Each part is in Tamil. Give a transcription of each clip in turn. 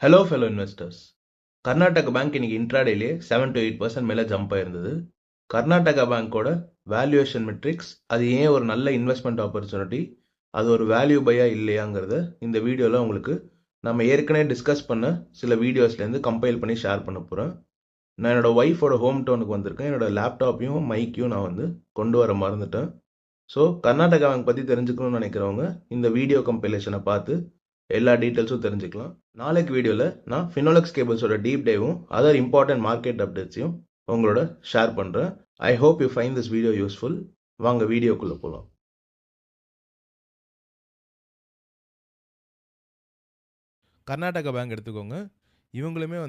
Hello fellow investors. Karnataka bank இன்னைக்கு இன்ட்ராடேலே 7 to 8% மேலே ஜம்ப் ஆயிருந்தது. கர்நாடகா பேங்கோட வேல்யூவேஷன் மெட்ரிக்ஸ், அது ஏன் ஒரு நல்ல இன்வெஸ்ட்மெண்ட் ஆப்பர்ச்சுனிட்டி, அது ஒரு வேல்யூ பையா இல்லையாங்கிறத இந்த வீடியோவில் உங்களுக்கு நம்ம ஏற்கனவே டிஸ்கஸ் பண்ண சில வீடியோஸ்லேருந்து கம்பைல் பண்ணி ஷேர் பண்ண போகிறேன். நான் என்னோட ஒய்ஃபோட ஹோம் டவுனுக்கு வந்திருக்கேன். என்னோட லேப்டாப்பையும் மைக்கையும் நான் கொண்டு வர மறந்துட்டேன். ஸோ கர்நாடகா பேங்க் பற்றி தெரிஞ்சுக்கணும்னு நினைக்கிறவங்க இந்த வீடியோ கம்பைலேஷனை பார்த்து எல்லா டீட்டெயில்ஸும் தெரிஞ்சுக்கலாம். நாளைக்கு வீடியோவில் நான் ஃபினோலெக்ஸ் கேபிள்ஸோட டீப் டைவும் அதர் இம்பார்ட்டன்ட் மார்க்கெட் அப்டேட்ஸையும் உங்களோட ஷேர் பண்ணுறேன். I hope you find this video useful. வாங்க வீடியோக்குள்ளே போகலாம். கர்நாடகா பேங்க் எடுத்துக்கோங்க. இவங்களுமே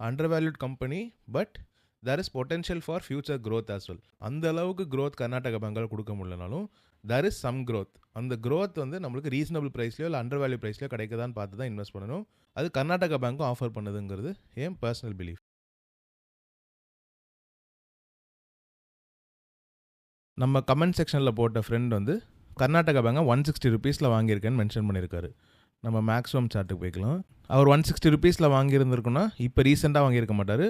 under valued company, but there is potential for future growth as well. அந்த அளவுக்கு க்ரோத் கர்நாடகா பேங்கால் கொடுக்க முடியலனாலும் தேர் இஸ் சம் க்ரோத். அந்த க்ரோத் நம்மளுக்கு ரீசனபிள் ப்ரைஸ்லையோ இல்லை அண்டர் வேல்யூ ப்ரைஸ்லையோ கிடைக்குதான்னு பார்த்து தான் இன்வெஸ்ட் பண்ணணும். அது கர்நாடகா பேங்க்கும் ஆஃபர் பண்ணுதுங்கிறது என் பர்சனல் பிலீஃப். நம்ம கமெண்ட் செக்ஷனில் போட்ட ஃப்ரெண்ட் கர்நாடகா பேங்கை 160 rupees வாங்கியிருக்கேன்னு மென்ஷன் பண்ணியிருக்காரு. நம்ம மேக்ஸிமம் சார்ட்டுக்கு போய்க்கலாம். அவர் 160 rupees வாங்கியிருந்திருக்குன்னா இப்போ ரீசெண்டாக வாங்கியிருக்க மாட்டார்.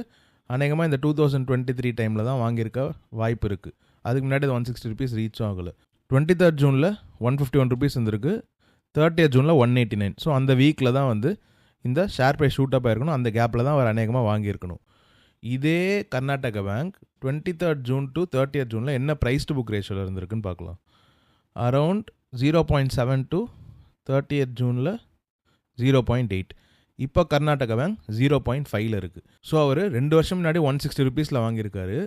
அநேகமாக இந்த 2023 டைமில் தான் வாங்கியிருக்க வாய்ப்பு இருக்குது. அதுக்கு முன்னாடி 160 rupees ரீச் ஆகலை. 23rd ஜூனில் 151 rupees இருந்திருக்கு. 30th ஜூனில் 189. ஸோ அந்த வீக்கில் தான் இந்த ஷேர் ப்ரைஸ் ஷூட் அப் ஆயிருக்கணும். அந்த கேப்பில் தான் அவர் அநேகமாக வாங்கியிருக்கணும். இதே Karnataka bank 23rd June to 30th ஜூனில் என்ன ப்ரைஸ் டு புக் ரேஷியோவில் இருந்திருக்குன்னு பார்க்கலாம். Around 0.7 to 30th ஜூனில் 0.8. இப்போ கர்நாடகா பேங்க் 0.5 இருக்குது. ஸோ அவர் 2 வருஷம் முன்னாடி 160 rupees வாங்கியிருக்காரு.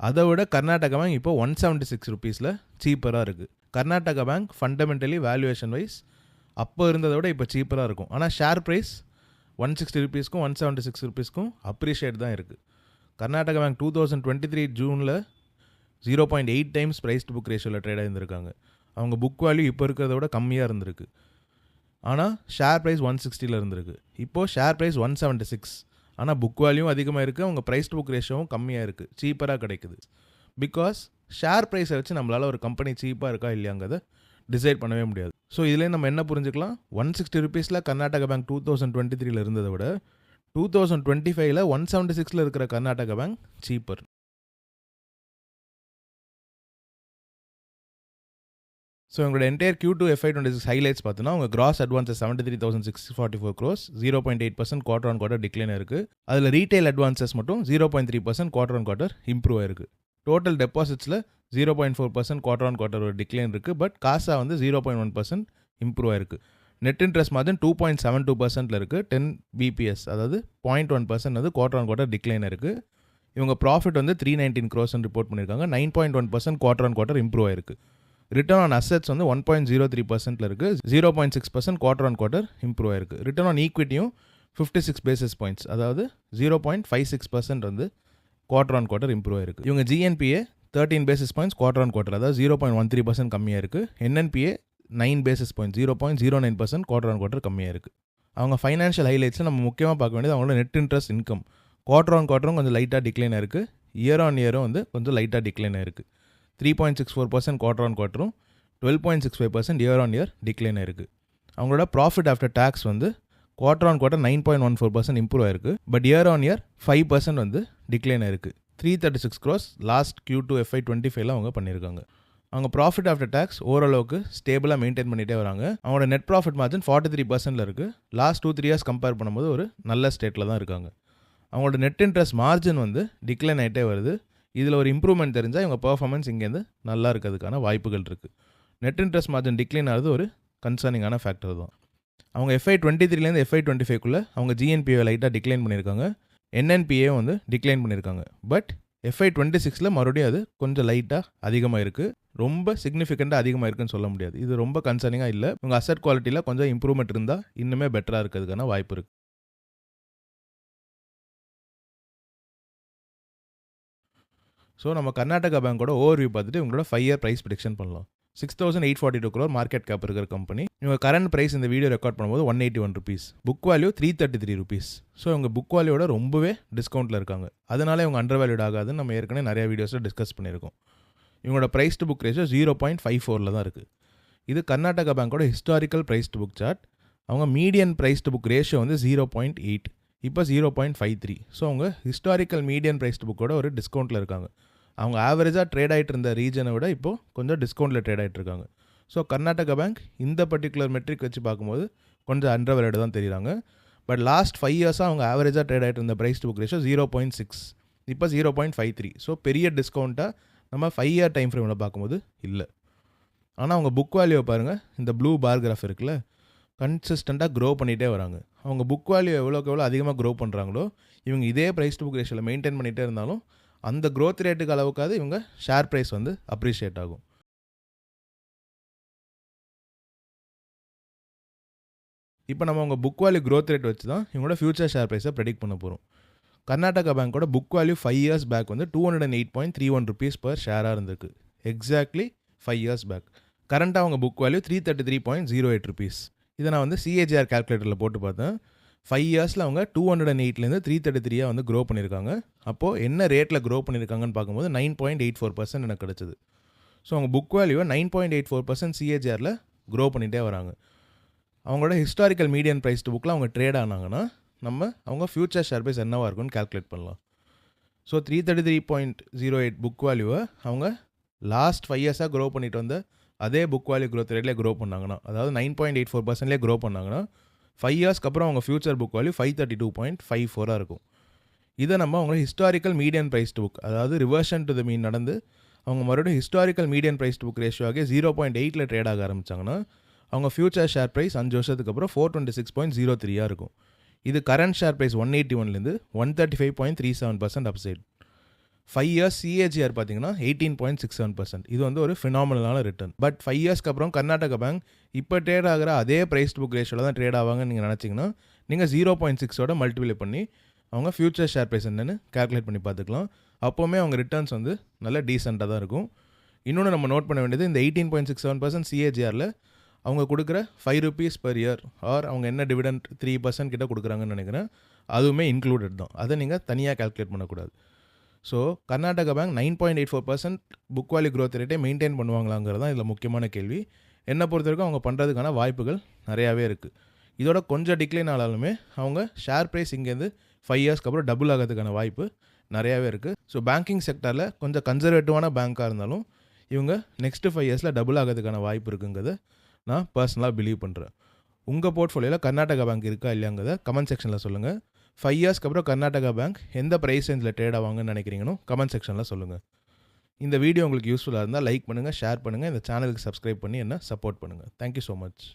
அதை விட கர்நாடகா பேங்க் இப்போ 176 rupees சீப்பராக இருக்குது. Karnataka Bank fundamentally valuation wise அப்போ இருந்ததை விட இப்போ சீப்பராக இருக்கும். ஆனால் ஷேர் ப்ரைஸ் 160 rupeesக்கும் 176 rupeesக்கும் அப்ரிஷியேட் தான் இருக்குது. கர்நாடகா பேங்க் 2023 ஜூனில் 0.8 times ப்ரைஸ் டு புக் ரேஷியோவில் ட்ரேட் ஆகியிருந்திருக்காங்க. அவங்க புக் வேல்யூ இப்போ இருக்கிறத விட கம்மியாக இருந்திருக்கு. ஆனால் ஷேர் ப்ரைஸ் 160 இருந்திருக்கு. இப்போது ஷேர் ப்ரைஸ் 176. ஆனால் புக் வேல்யூவும் அதிகமாக இருக்குது, அவங்க ப்ரைஸ் டு புக் ரேஷியோவும் கம்மியாக இருக்குது, சீப்பராக கிடைக்குது. பிகாஸ் ஷேர் ப்ரைஸை வச்சு நம்மளால் ஒரு கம்பெனி சீப்பாக இருக்கா இல்லையாங்கிறத டிசைட் பண்ணவே முடியாது. ஸோ இதிலே நம்ம என்ன புரிஞ்சுக்கலாம், 160 rupees கர்நாடகா பேங்க் 2023 இருந்ததை விட 2025 176 இருக்கிற கர்நாடகா பேங்க் சீப்பர். ஸோ எங்களோட என்டையர் Q2 FY26 ஹைலைட்ஸ் பார்த்தோன்னா உங்கள் cross advances 73,644 crores, 0.8% quarter on quarter decline இருக்குது. அதில் ரீட்டைல் அட்வான்ஸஸ் மட்டும் 0.3% குவார்டர் ஆன் குவார்டர் இம்ப்ரூவ் ஆயிருக்கு. டோட்டல் டெபாசிட்ஸில் 0.4% குவார்டர் ஆன் குவார்டர் ஒரு டிக்ளைன் இருக்குது. பட் காசா 0.1% இம்ப்ரூவ் ஆயிருக்கு. நெட் இன்ட்ரெஸ்ட் மார்ஜின் 2.72% இருக்குது. 10 bps, அதாவது 0.1% குவார்டர் ஆன் குவார்டர் டிக்ளைன் இருக்குது. இவங்க ப்ராஃபிட் 319 crores ரிப்போர்ட் பண்ணியிருக்காங்க. 9.1% குவார்டர் ஆன் குவார்டர் இம்ப்ரூவ் ஆயிருக்கு. ரிட்டர்ன் ஆன் அசெட்ஸ் 1.03% இருக்குது. 0.6% குவார்டர் ஆன் குவார்டர் இம்ப்ரூவ் ஆயிருக்கு. ரிட்டர்ன் ஆன் ஈக்விட்டியும் 56 basis points, அதாவது 0.56% குவார்டர் ஆன் குவார்டர் இம்ப்ரூவ் ஆயிருக்கு. இவங்க GNPA 13 basis points quarter on quarter, அதாவது 0.13% கம்மியாக இருக்குது. NNPA 9 basis points, 0.09% quarter on quarter கம்மியாக இருக்குது. அவங்க ஃபைனான்ஷியல் ஹைலைட்ஸில் நம்ம முக்கியமாக பார்க்க வேண்டியது அவங்களோட net interest income. Quarter on குவார்டரும் கொஞ்சம் லைட்டாக டிக்ளைன் ஆயிருக்கு. இயர் ஆன் இயரும் கொஞ்சம் லைட்டாக டிக்ளைன் ஆயிருக்கு. 3.64% குவார்டர் ஆன் குவார்டரும் 12.65% இயர் ஆன் இயர் டிக்ளைன் ஆயிருக்கு. அவங்களோட profit after tax quarter on quarter 9.14% improve ஆயிருக்கு. But year on year 5% decline ஆயிருக்கு. 336 crores லாஸ்ட் Q2 FY25 அவங்க பண்ணியிருக்காங்க. அவங்க ப்ராஃபிட் ஆஃப்டர் டேக்ஸ் ஓரளவுக்கு ஸ்டேபிளாக மெயின்டைன் பண்ணிகிட்டே வராங்க. அவங்களோட நெட் ப்ராஃபிட் மார்ஜின் 43% இருக்குது. லாஸ்ட் 2-3 years கம்பேர் பண்ணும்போது ஒரு நல்ல ஸ்டேட்டில் தான் இருக்காங்க. அவங்களோட நெட் இன்ட்ரெஸ்ட் மார்ஜின் டிக்ளைன் ஆகிட்டே வருது. இதில் ஒரு இம்ப்ரூவ்மெண்ட் தெரிஞ்சால் இவங்க பர்ஃபார்மன்ஸ் இங்கேருந்து நல்லா இருக்கிறதுக்கான வாய்ப்புகள் இருக்குது. நெட் இன்ட்ரெஸ்ட் மார்ஜின் டிக்ளைன் ஆகிறது ஒரு கன்சர்னிங்கான ஃபேக்டர் தான். அவங்க FY23 FY25 அவங்க GNPA லைட்டாக டிக்ளைன் பண்ணியிருக்காங்க. NNPA டிக்ளைன் பண்ணியிருக்காங்க. பட் FY26 மறுபடியும் அது கொஞ்சம் லைட்டாக அதிகமாக இருக்குது. ரொம்ப சிக்னிஃபிகண்ட்டாக அதிகமாக இருக்குன்னு சொல்ல முடியாது. இது ரொம்ப கன்சர்னிங்காக இல்லை. உங்கள் அசெட் குவாலிட்டியில் கொஞ்சம் இம்ப்ரூவ்மெண்ட் இருந்தால் இன்னுமே பெட்டராக இருக்கிறதுக்கான வாய்ப்பு இருக்குது. ஸோ நம்ம கர்நாடகா பேங்கோட ஓவர்வியூ பார்த்துட்டு உங்களோட 5 year ப்ரைஸ் ப்ரெடிக்ஷன் பண்ணலாம். 6,842 crore மார்க்கெட் கேப் இருக்கிற கம்பெனி. இவங்க கரண்ட் ப்ரைஸ் இந்த வீடியோ ரெக்கார்ட் பண்ணும்போது 181 rupees. Book value 333 rupees. So இவங்க புக் வேல்யூவோட ரொம்பவே டிஸ்கவுண்ட்டில் இருக்காங்க. அதனால இவங்க அண்டர் வேல்யூட் ஆகாதுன்னு நம்ம ஏற்கனவே நிறைய வீடியோஸில் டிஸ்கஸ் பண்ணியிருக்கோம். இவங்களோட ப்ரைஸ் டு புக் ரேஷியோ 0.54 தான் இருக்குது. இது கர்நாடகா பேங்கோட historical price to book chart. அவங்க median price to book ratio வந்து 0.8, இப்போ 0.53. ஸோ அவங்க ஹிஸ்டாரிக்கல் மீடியன் ப்ரைஸ் டு புக்கோட ஒரு டிஸ்கவுண்ட்டில் இருக்காங்க. அவங்க ஆவரேஜாக ட்ரேட் ஆகிட்டு இருந்த ரீஜனை விட இப்போது கொஞ்சம் டிஸ்கவுண்ட்டில் ட்ரேட் ஆகிட்டு இருக்காங்க. ஸோ கர்நாடகா பேங்க் இந்த பர்டிகுலர் மெட்ரிக் வச்சு பார்க்கும்போது கொஞ்சம் அண்டர் வேல்யூடு தான் தெரியுறாங்க. பட் லாஸ்ட் 5 இயர்ஸாக அவங்க ஆவரேஜாக ட்ரேட் ஆகிட்டு இருந்த ப்ரைஸ் டு புக் ரேஷியோ 0.6, இப்போ 0.53. ஸோ பெரிய டிஸ்கவுண்ட்டாக நம்ம 5 இயர் டைம் ஃப்ரேமில் பார்க்கும்போது இல்லை. ஆனால் அவங்க புக் வேல்யூவை பாருங்கள், இந்த ப்ளூ பார் கிராஃப் இருக்குல்ல, கன்சிஸ்டண்ட்டாக க்ரோ பண்ணிகிட்டே வராங்க. அவங்க புக் வேல்யூ எவ்வளோக்கு எவ்வளோ அதிகமாக க்ரோ பண்ணுறாங்களோ இவங்க இதே ப்ரைஸ் டு புக் ரேஷியோவில் மெயின்டைன் பண்ணிகிட்டே இருந்தாலும் அந்த க்ரோத் ரேட்டுக்கு அளவுக்காவது இவங்க ஷேர் ப்ரைஸ் வந்து அப்ரிஷியேட் ஆகும். இப்போ நம்ம அவங்க புக் வேல்யூ க்ரோத் ரேட் வச்சு தான் இவங்களோட ஃபியூச்சர் ஷேர் ப்ரைஸை ப்ரெடிக்ட் பண்ண போகிறோம். கர்நாடகா பேங்கோட புக் வேல்யூ 5 இயர்ஸ் பேக் வந்து 208.31 rupees per ஷேராக இருந்திருக்கு. Exactly 5 years back. கரண்ட்டாக அவங்க புக் வேல்யூ 333.08 rupees. இதை நான் வந்து சிஏஜிஆர் கால்குலேட்டரில் போட்டு பார்த்தேன். 5 இயர்ஸில் அவங்க 208லேருந்து 333 வந்து க்ரோ பண்ணியிருக்காங்க. அப்போது என்ன ரேட்டில் க்ரோ பண்ணியிருக்காங்கன்னு பார்க்கும்போது 9.84% எனக்கு கிடச்சிது. ஸோ அவங்க புக் வேல்யூவை 9.84% சிஏஜிஆரில் க்ரோ பண்ணிகிட்டே வராங்க. அவங்களோட ஹிஸ்டாரிக்கல் மீடியன் ப்ரைஸ் டு புக்கில் அவங்க ட்ரேட் ஆனாங்கன்னா அவங்க ஃபியூச்சர் ஷேர் ப்ரைஸ் என்னவாக இருக்குன்னு கால்குலேட் பண்ணலாம். ஸோ 333.08 புக் வேல்யூவை அவங்க லாஸ்ட் 5 இயர்ஸாக க்ரோ பண்ணிட்டு வந்த அதே புக் வேல்யூ க்ரோத் ரேட்லேயே க்ரோ பண்ணாங்கன்னா, அதாவது 9.84%லேயே க்ரோ பண்ணாங்கன்னா 5 இயர்ஸ்க்கு அப்புறம் அவங்க ஃபியூச்சர் புக் வேல்யூ 532.54 இருக்கும். இதை நம்ம அவங்க historical median price to book, அதாவது ரிவர்ஷன் டு த மீன் நடந்து அவங்க மறுபடியும் historical median price to book ratio ஆகி 0.8ல் ட்ரேட் ஆக ஆரம்பித்தாங்கன்னா அவங்க ஃபியூச்சர் ஷேர் ப்ரைஸ் 5 வருஷத்துக்கு அப்புறம் 426.03 இருக்கும். இது கரண்ட் ஷேர் ப்ரைஸ் 181லேருந்து 135.37% அப்சைட். 5 இயர்ஸ் சிஏஜிஆர் பார்த்தீங்கன்னா 18.67%. இது வந்து ஒரு ஃபினாமினலான ரிட்டர்ன். பட் 5 இயர்ஸ்க்கு அப்புறம் கர்நாடகா பேங்க் இப்போ ட்ரேட் ஆகிற அதே ப்ரைஸ் டு புக் ரேஷியோவில் தான் ட்ரேட் ஆவாங்கன்னு நீங்கள் நினச்சிங்கன்னா நீங்கள் 0.6ஓட மல்டிப்ளை பண்ணி அவங்க ஃபியூச்சர் ஷேர் ப்ரைஸ் என்னென்னு கால்குலேட் பண்ணி பார்த்துக்கலாம். அப்போவுமே அவங்க ரிட்டர்ன்ஸ் வந்து நல்ல டீசெண்டாக தான் இருக்கும். இன்னொன்று நம்ம நோட் பண்ண வேண்டியது, இந்த 18.67% சிஏஜிஆரில் அவங்க கொடுக்குற 5 rupees per year ஆர் அவங்க என்ன டிவிடெண்ட் 3% கிட்ட கொடுக்குறாங்கன்னு நினைக்கிறேன், அதுவுமே இன்க்ளூடட் தான். அதை நீங்கள் தனியாக கால்குலேட் பண்ணக்கூடாது. So Karnataka bank 9.84% book value growth ரேட்டை மெயின்டைன் பண்ணுவாங்களாங்கிறது தான் இதில் முக்கியமான கேள்வி. என்னை பொறுத்த வரைக்கும் அவங்க பண்ணுறதுக்கான வாய்ப்புகள் நிறையாவே இருக்குது. இதோட கொஞ்சம் டிக்ளைன் ஆனாலுமே அவங்க ஷேர் ப்ரைஸ் இங்கேருந்து 5 இயர்ஸ்க்கு அப்புறம் டபுள் ஆகிறதுக்கான வாய்ப்பு நிறையாவே இருக்குது. ஸோ பேங்கிங் செக்டரில் கொஞ்சம் கன்சர்வேட்டிவான பேங்காக இருந்தாலும் இவங்க நெக்ஸ்ட்டு 5 இயர்ஸில் டபுள் ஆகிறதுக்கான வாய்ப்பு இருக்குங்கிறத நான் பர்சனலாக பிலீவ் பண்ணுறேன். உங்கள் போர்ட்ஃபோலியோவில் கர்நாடகா பேங்க் இருக்கா இல்லையாங்கிறத கமெண்ட் செக்ஷனில் சொல்லுங்கள். 5 இயர்ஸ்க்கு அப்புறம் கர்நாடகா பேங்க் எந்த ப்ரைஸ் ரேஞ்சில் ட்ரேட் ஆவாங்கன்னு நினைக்கிறீங்கன்னு கமெண்ட் செக்ஷனில் சொல்லுங்கள். இந்த வீடியோ உங்களுக்கு யூஸ்ஃபுல்லாக இருந்தால் லைக் பண்ணுங்கள், ஷேர் பண்ணுங்கள், இந்த சேனலுக்கு சப்ஸ்கிரைப் பண்ணி என்ன சப்போர்ட் பண்ணுங்கள். Thank you so much.